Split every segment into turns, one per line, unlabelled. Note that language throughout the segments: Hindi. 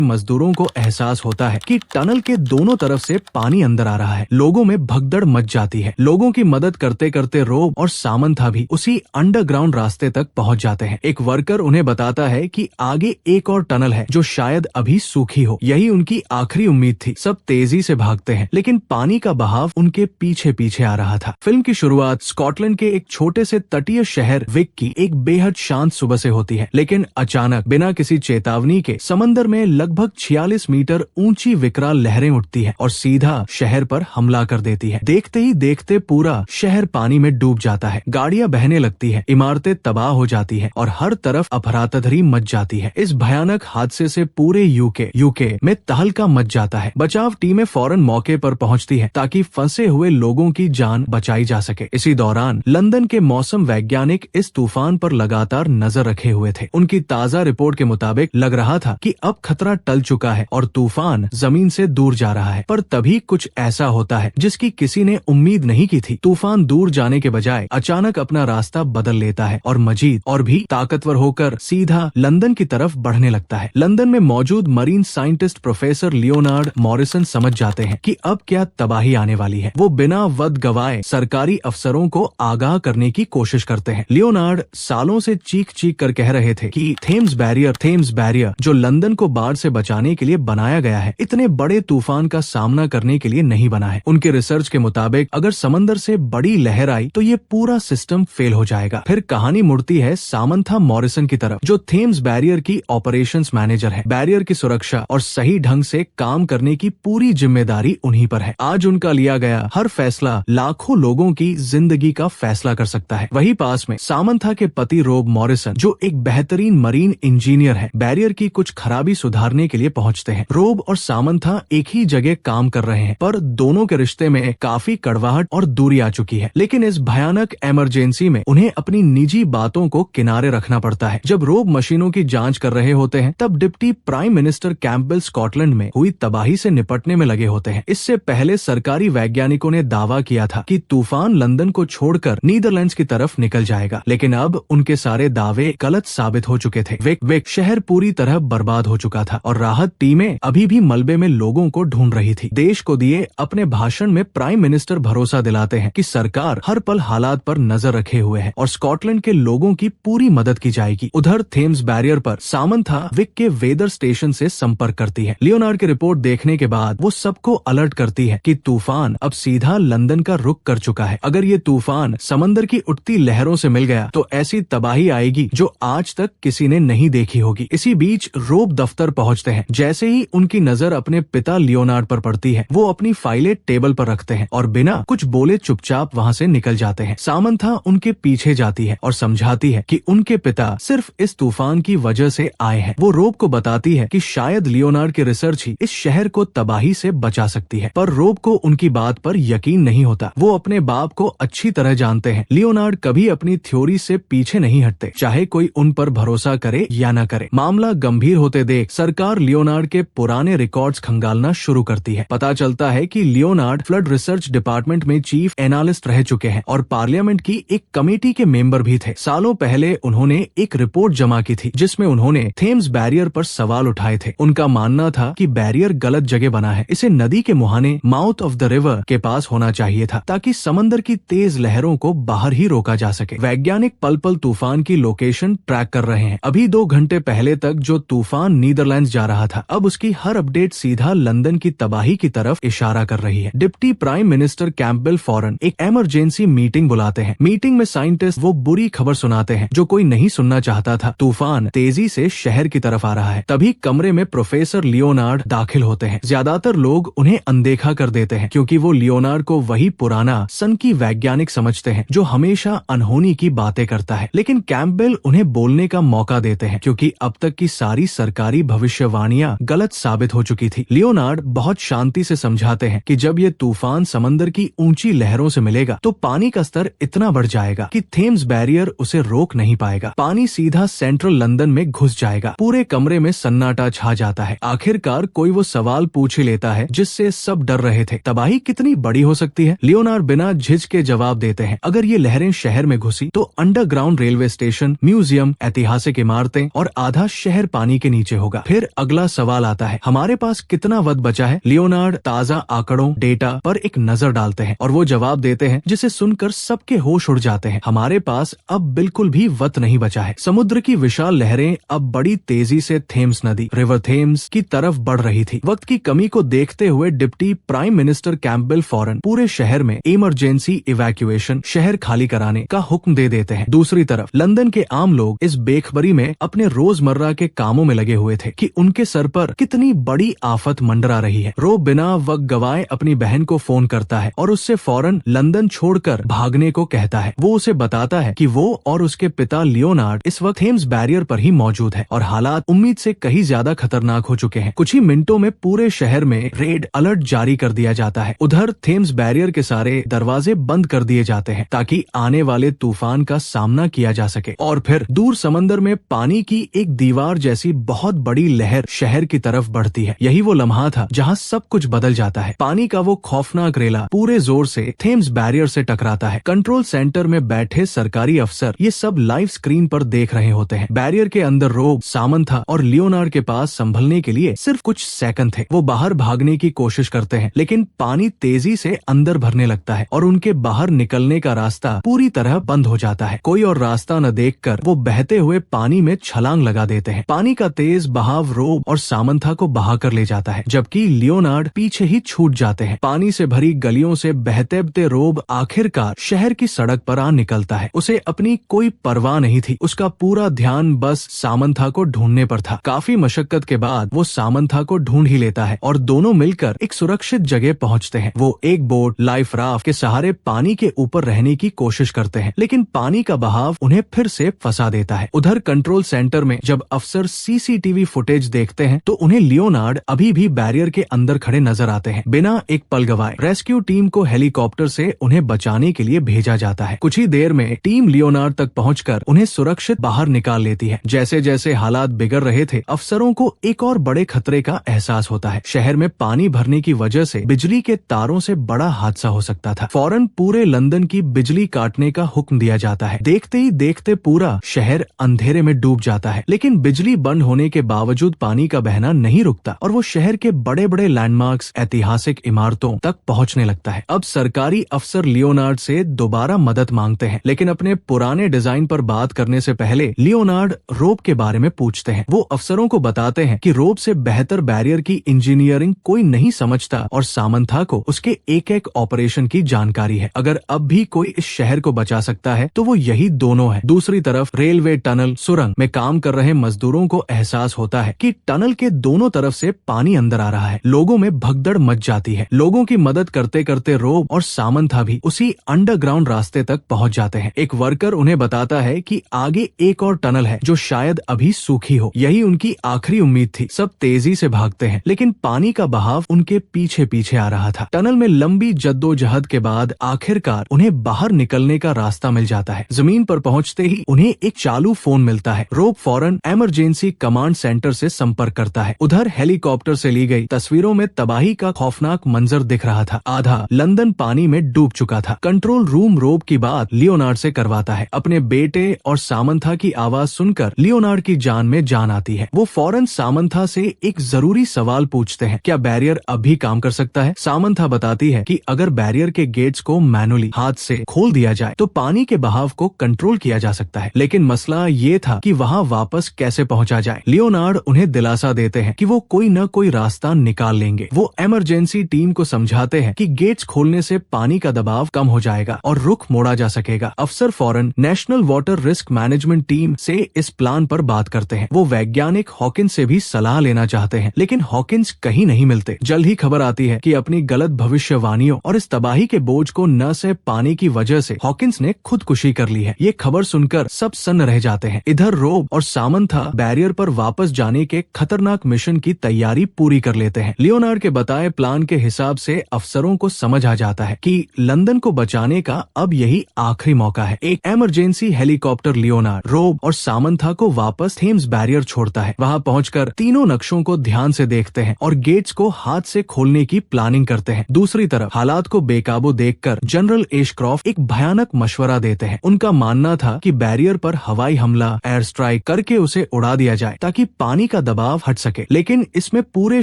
मजदूरों को एहसास होता है कि टनल के दोनों तरफ से पानी अंदर आ रहा है। लोगों में भगदड़ मच जाती है। लोगों की मदद करते करते रोब और सामंथा भी उसी अंडरग्राउंड रास्ते तक पहुंच जाते हैं। एक वर्कर उन्हें बताता है कि आगे एक और टनल है जो शायद अभी सूखी हो। यही उनकी आखिरी उम्मीद थी। सब तेजी से भागते हैं, लेकिन पानी का बहाव उनके पीछे पीछे आ रहा था। फिल्म की शुरुआत स्कॉटलैंड के एक छोटे से तटीय शहर विक की एक बेहद शांत सुबह से होती है, लेकिन अचानक बिना किसी चेतावनी के समंदर में लगभग 46 मीटर ऊंची विकराल लहरें उठती है और सीधा शहर पर हमला कर देती है। देखते ही देखते पूरा शहर पानी में डूब जाता है। गाड़ियां बहने लगती है, इमारतें तबाह हो जाती है और हर तरफ अफरातफरी मच जाती है। इस भयानक हादसे से पूरे यूके में तहलका मच जाता है। बचाव टीमें फौरन मौके पर पहुंचती है ताकि फंसे हुए लोगों की जान बचाई जा सके। इसी दौरान लंदन के मौसम वैज्ञानिक इस तूफान पर लगातार नजर रखे हुए थे। उनकी ताजा रिपोर्ट के मुताबिक लग रहा था कि अब खतरा टल चुका है और तूफान जमीन से दूर जा रहा है। पर तभी कुछ ऐसा होता है जिसकी किसी ने उम्मीद नहीं की थी। तूफान दूर जाने के बजाय अचानक अपना रास्ता बदल लेता है और मजीद और भी ताकतवर होकर सीधा लंदन की तरफ बढ़ने लगता है। लंदन में मौजूद marine scientist professor Leonard Morrison समझ जाते हैं कि अब क्या तबाही आने वाली है। वो बिना वक्त गवाए सरकारी अफसरों को आगाह करने की कोशिश करते हैं। लियोनार्ड सालों से चीख चीख कर कह रहे थे कि थेम्स बैरियर जो लंदन को बाढ़ से बचाने के लिए बनाया गया है, इतने बड़े तूफान का सामना करने के लिए नहीं बना है। उनके रिसर्च के मुताबिक अगर समंदर से बड़ी लहर आई तो ये पूरा सिस्टम फेल हो जाएगा। फिर कहानी मुड़ती है सामंथा मॉरिसन की तरफ, जो थेम्स बैरियर की ऑपरेशंस मैनेजर है। बैरियर की सुरक्षा और सही ढंग से काम करने की पूरी जिम्मेदारी उन्हीं पर है। आज उनका लिया गया हर फैसला लाखों लोगों की जिंदगी का फैसला कर सकता है। वही पास में सामंथा के पति रोब मॉरिसन, जो एक बेहतरीन मरीन इंजीनियर है, बैरियर की कुछ खराबी सुधारने के लिए पहुंचते हैं। रोब और सामंथा एक ही जगह काम कर रहे हैं, पर दोनों के रिश्ते में काफी कड़वाहट और दूरी आ चुकी है। लेकिन इस भयानक इमरजेंसी में उन्हें अपनी निजी बातों को किनारे रखना पड़ता है। जब रोब मशीनों की जांच कर रहे होते हैं, तब deputy prime minister Campbell Scotland में हुई तबाही से निपटने में लगे होते हैं। इससे पहले सरकारी वैज्ञानिकों ने दावा किया था कि तूफान लंदन को छोड़कर नीदरलैंड्स की तरफ निकल जाएगा, लेकिन अब उनके सारे दावे गलत साबित हो चुके थे। विक शहर पूरी तरह बर्बाद हो चुका था और राहत टीमें अभी भी मलबे में लोगों को ढूंढ रही थी। देश को दिए अपने भाषण में प्राइम मिनिस्टर भरोसा दिलाते हैं कि सरकार हर पल हालात पर नजर रखे हुए है और स्कॉटलैंड के लोगों की पूरी मदद की जाएगी। उधर थेम्स बैरियर पर सामंथा विक के वेदर स्टेशन से संपर्क करती है। लियोनार्ड की रिपोर्ट देखने के बाद वो सबको अलर्ट करती है कि तूफान अब सीधा लंदन का रुख कर चुका है। अगर ये तूफान समंदर की उठती लहरों से मिल गया तो ऐसी तबाही आएगी जो आज तक किसी ने नहीं देखी होगी। इसी बीच रोब दफ्तर पहुंचते हैं। जैसे ही उनकी नजर अपने पिता लियोनार्ड पर पड़ती है, वो अपनी फाइलें टेबल पर रखते हैं और बिना कुछ बोले चुपचाप वहां से निकल जाते हैं। सामंथा उनके पीछे जाती है और समझाती है कि उनके पिता सिर्फ इस तूफान की वजह से आए हैं। वो रोब को बताती है कि शायद लियोनार्ड की रिसर्च ही इस शहर को तबाही से बचा सकती है, पर रोब को उनकी बात पर यकीन नहीं होता। वो अपने बाप को अच्छी तरह जानते हैं। लियोनार्ड कभी अपनी थ्योरी से पीछे नहीं हटते, चाहे कोई उन पर भरोसा करे या न करे। मामला गंभीर होते देख सरकार लियोनार्ड के पुराने रिकॉर्ड्स खंगालना शुरू करती है। पता चलता है कि लियोनार्ड फ्लड रिसर्च डिपार्टमेंट में चीफ एनालिस्ट रह चुके हैं और पार्लियामेंट की एक कमेटी के मेंबर भी थे। सालों पहले उन्होंने एक रिपोर्ट जमा की थी जिसमें उन्होंने थेम्स बैरियर पर सवाल उठाए थे। उनका मानना था कि बैरियर गलत जगह बना है, इसे नदी के मुहाने माउथ ऑफ द रिवर के पास होना चाहिए था ताकि समंदर की तेज लहरों को बाहर ही रोका जा सके। वैज्ञानिक पल पल तूफान की लोकेशन ट्रैक कर रहे हैं। अभी 2 घंटे पहले तक जो तूफान नीदरलैंड्स जा रहा था, अब उसकी हर अपडेट सीधा लंदन की तबाही की तरफ इशारा कर रही है। डिप्टी प्राइम मिनिस्टर कैंपबेल फौरन एक इमरजेंसी मीटिंग बुलाते हैं। मीटिंग में साइंटिस्ट वो बुरी खबर सुनाते हैं जो कोई नहीं सुनना चाहता था। तूफान तेजी से शहर की तरफ आ रहा है। तभी कमरे में प्रोफेसर लियोनार्ड दाखिल होते हैं। ज्यादातर लोग उन्हें अनदेखा कर देते हैं क्योंकि वो लियोनार्ड को वही पुराना सनकी वैज्ञानिक समझते हैं जो हमेशा अनहोनी की बातें करता है। लेकिन कैंपबेल उन्हें बोलने का मौका देते हैं क्योंकि अब तक की सारी सरकारी भविष्यवाणियां गलत साबित हो चुकी थी। लियोनार्ड बहुत शांति से समझाते हैं कि जब ये तूफान समंदर की ऊंची लहरों से मिलेगा तो पानी का स्तर इतना बढ़ जाएगा कि थेम्स बैरियर उसे रोक नहीं पाएगा। पानी सीधा सेंट्रल लंदन में घुस जाएगा। पूरे कमरे में सन्नाटा छा जाता है। आखिरकार कोई वो सवाल पूछ ही लेता है जिससे सब डर रहे थे। तबाही कितनी बड़ी हो सकती है? लियोनार्ड बिना झिझके जवाब देते हैं, अगर ये लहरें शहर में घुसी तो अंडरग्राउंड रेलवे स्टेशन, म्यूजियम, ऐतिहासिक इमारतें और आधा शहर पानी के नीचे होगा। फिर अगला सवाल आता है, हमारे पास कितना वक्त बचा है? लियोनार्ड ताजा आंकड़ों डेटा पर एक नजर डालते हैं और वो जवाब देते हैं जिसे सुनकर सबके होश उड़ जाते हैं। हमारे पास अब बिल्कुल भी वक्त नहीं बचा है। समुद्र की विशाल लहरें अब बड़ी तेजी से थेम्स नदी रिवर थेम्स की तरफ बढ़ रही थी। वक्त की कमी को देखते हुए डिप्टी प्राइम मिनिस्टर कैंपबेल फौरन पूरे शहर में इमरजेंसी इवैक्यूएशन, शहर खाली कराने का हुक्म दे देते हैं। दूसरी तरफ लंदन के आम लोग इस बेखबरी में अपने रोजमर्रा के कामों में लगे हुए थे कि उनके सर पर कितनी बड़ी आफत मंडरा रही है। रोब बिना वक्त गवाए अपनी बहन को फोन करता है और उससे फौरन लंदन छोड़कर भागने को कहता है। वो उसे बताता है कि वो और उसके पिता लियोनार्ड इस वक्त थेम्स बैरियर पर ही मौजूद है और हालात उम्मीद से कहीं ज्यादा खतरनाक हो चुके हैं। कुछ ही मिनटों में पूरे शहर में रेड अलर्ट जारी कर दिया जाता है। उधर थेम्स बैरियर के सारे दरवाजे बंद कर दिए जाते हैं ताकि आने वाले तूफान का सामना किया जा सके। और फिर दूर समंदर में पानी की एक दीवार जैसी बहुत बड़ी लहर शहर की तरफ बढ़ती है। यही वो लम्हा था जहां सब कुछ बदल जाता है। पानी का वो खौफनाक रेला पूरे जोर से थेम्स बैरियर से टकराता है। कंट्रोल सेंटर में बैठे सरकारी अफसर ये सब लाइव स्क्रीन पर देख रहे होते हैं। बैरियर के अंदर रोब, सामंथा और लियोनार्ड के पास संभलने के लिए सिर्फ कुछ सेकंड थे। वो बाहर भागने की कोशिश करते हैं लेकिन पानी तेजी से अंदर भरने लगता है और उनके बाहर निकलने का रास्ता पूरी तरह बंद हो जाता है। कोई और रास्ता न देखकर वो बहते हुए पानी में छलांग लगा देते हैं। पानी का तेज बहाव रोब और सामंथा को बहा कर ले जाता है जबकि लियोनार्ड पीछे ही छूट जाते हैं। पानी से भरी गलियों से बहते बहते रोब आखिरकार शहर की सड़क पर आ निकलता है। उसे अपनी कोई परवाह नहीं थी। उसका पूरा ध्यान बस सामंथा को ढूंढने पर था। काफी मशक्कत के बाद वो सामंथा को ढूंढ ही लेता है और दोनों मिलकर एक सुरक्षित जगह पहुंचते हैं। वो एक बोट लाइफ राफ्ट के सहारे पानी के ऊपर रहने की कोशिश करते हैं लेकिन पानी का बहाव उन्हें फिर से फंसा देता है। उधर कंट्रोल सेंटर में जब अफसर सीसीटीवी फुटेज देखते हैं तो उन्हें लियोनार्ड अभी भी बैरियर के अंदर खड़े नजर आते हैं। बिना एक पल गवाए रेस्क्यू टीम को हेलीकॉप्टर से उन्हें बचाने के लिए भेजा जाता है। कुछ ही देर में टीम लियोनार्ड तक पहुंचकर उन्हें सुरक्षित बाहर निकाल लेती है। जैसे जैसे हालात बिगड़ रहे थे अफसरों को एक और बड़े खतरे का एहसास होता है। शहर में पानी भरने की वजह से बिजली के तारों से बड़ा हादसा हो सकता था। फौरन पूरे लंदन की बिजली काटने का हुक्म दिया जाता है। देखते ही देखते पूरा शहर अंधेरे में डूब जाता है लेकिन बिजली बंद होने के बावजूद पानी का बहना नहीं रुकता और वो शहर के बड़े बड़े लैंडमार्क्स, ऐतिहासिक इमारतों तक पहुंचने लगता है। अब सरकारी अफसर लियोनार्ड से दोबारा मदद मांगते हैं लेकिन अपने पुराने डिजाइन पर बात करने से पहले लियोनार्ड रोब के बारे में पूछते हैं। वो अफसरों को बताते हैं कि रोब से बेहतर बैरियर की इंजीनियरिंग कोई नहीं समझता और सामंथा को उसके एक एक ऑपरेशन की जानकारी है। अगर अब भी कोई इस शहर को बचा सकता है तो वो यही दोनों है। दूसरी तरफ रेलवे टनल सुरंग में काम कर रहे मजदूरों को एहसास होता है कि टनल के दोनों तरफ से पानी अंदर आ रहा है। लोगों में भगदड़ मच जाती है। लोगों की मदद करते करते रोब और सामंथा भी उसी अंडरग्राउंड रास्ते तक पहुंच जाते हैं। एक वर्कर उन्हें बताता है कि आगे एक और टनल है जो शायद अभी सूखी हो। यही उनकी आखिरी उम्मीद थी। सब तेजी से भागते हैं लेकिन पानी का बहाव उनके पीछे पीछे आ रहा था। टनल में लंबी जद्दोजहद के बाद आखिरकार उन्हें बाहर निकलने का रास्ता मिल जाता है। जमीन पर पहुंचते ही उन्हें एक चालू फोन मिलता है। रोब फौरन इमरजेंसी कमांड सेंटर से संपर्क करता है। उधर हेलीकॉप्टर से ली गई तस्वीरों में तबाही का खौफनाक मंजर दिख रहा था। आधा लंदन पानी में डूब चुका था। कंट्रोल रूम रोब की बात लियोनार्ड से करवाता है। अपने बेटे और सामंथा की आवाज सुनकर लियोनार्ड की जान में जान आती है। वो फौरन सामंथा से एक जरूरी सवाल पूछते हैं, क्या बैरियर अब भी काम कर सकता है? सामंथा बताती है कि अगर बैरियर के गेट्स को मैनुअली हाथ से खोल दिया जाए तो पानी के बहाव को कंट्रोल किया जा सकता है लेकिन मसला ये था कि वहाँ वापस कैसे पहुँचा जाए। लियोनार्ड उन्हें दिलासा देते हैं कि वो कोई न कोई रास्ता निकाल लेंगे। वो इमरजेंसी टीम को समझाते हैं कि गेट्स खोलने से पानी का दबाव कम हो जाएगा और रुख मोड़ा जा सकेगा। अफसर फौरन national water risk management team से इस प्लान पर बात करते हैं। वो वैज्ञानिक हॉकिंस से भी सलाह लेना चाहते हैं लेकिन हॉकिंस कहीं नहीं मिलते। जल्द ही खबर आती है कि अपनी गलत भविष्यवाणियों और इस तबाही के बोझ को न सह पाने की वजह से हॉकिंस ने खुदकुशी कर ली है। ये खबर सुनकर सब सन्न रह जाते हैं। इधर रोब और सामंथा बैरियर पर वापस जाने के खतरनाक मिशन की तैयारी पूरी कर लेते हैं। लियोनार्ड के बताए प्लान के हिसाब से अफसरों को समझ आ जाता है कि लंदन को बचाने का अब यही आखिरी मौका है। एक इमरजेंसी हेलीकॉप्टर लियोनार्ड, रोब और सामंथा को वापस थेम्स बैरियर छोड़ता है। वहाँ पहुंचकर तीनों नक्शों को ध्यान से देखते हैं और गेट्स को हाथ से खोलने की प्लानिंग करते हैं। दूसरी तरफ हालात को बेकाबू देखकर जनरल एशक्रॉफ्ट एक भयानक मशवरा देते हैं। उनका मानना था कि बैरियर पर हवाई हमला, एयर स्ट्राइक करके उसे उड़ा दिया जाए ताकि पानी का दबाव हट सके, लेकिन इसमें पूरे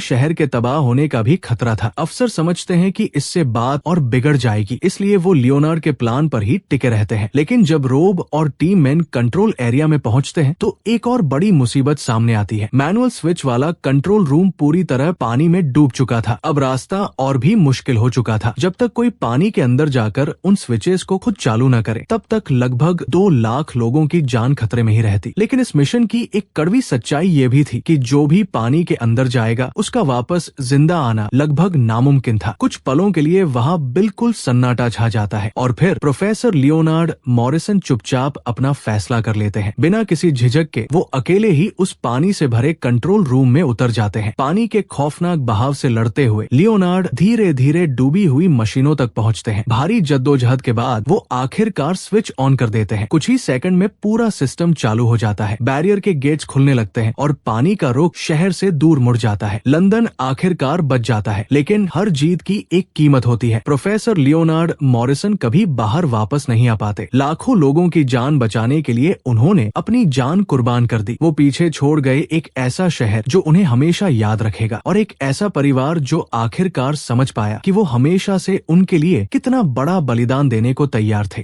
शहर के तबाह होने का भी खतरा था। अफसर समझते हैं कि इससे बात और बिगड़ जाएगी, इसलिए वो लियोनार्ड के प्लान पर ही टिके रहते हैं। लेकिन जब रोब और टीम मैन कंट्रोल एरिया में पहुंचते हैं तो एक और बड़ी मुसीबत सामने आती है। मैनुअल स्विच वाला कंट्रोल रूम पूरी तरह पानी में डूब चुका था। अब रास्ता और भी मुश्किल हो चुका था। जब तक कोई पानी के अंदर जाकर उन स्विचेस को खुद चालू न करे, तब तक लगभग 2 लाख लोगों की जान खतरे में ही रहती। लेकिन इस मिशन की एक कड़वी सच्चाई ये भी थी कि जो भी पानी के अंदर जाएगा उसका वापस जिंदा आना लगभग नामुमकिन था। कुछ पलों के लिए वहाँ बिल्कुल सन्नाटा छा जाता है और फिर प्रोफेसर लियोनार्ड मॉरिसन चुपचाप अपना फैसला कर लेते हैं। बिना किसी झिझक के वो अकेले ही उस पानी से भरे कंट्रोल रूम में उतर जाते हैं। पानी के खौफनाक बहाव से लड़ते हुए लियोनार्ड धीरे धीरे डूबी हुई मशीनों तक पहुंचते हैं। भारी जद्दोजहद के बाद वो आखिरकार स्विच ऑन कर देते हैं। कुछ ही सेकंड में पूरा सिस्टम चालू हो जाता है। बैरियर के गेट्स खुलने लगते हैं और पानी का रुख शहर से दूर मुड़ जाता है। लंदन आखिरकार बच जाता है, लेकिन हर जीत की एक कीमत होती है। प्रोफेसर लियोनार्ड मॉरिसन कभी बाहर वापस नहीं आ पाते। लाखों लोगों की जान बचाने के लिए उन्होंने अपनी जान कुर्बान कर दी। वो पीछे छोड़ गए एक ऐसा शहर जो उन्हें हमेशा याद रखेगा और एक ऐसा परिवार जो आखिरकार समझ पाया कि वो हमेशा से उनके लिए कितना बड़ा बलिदान देने को तैयार थे।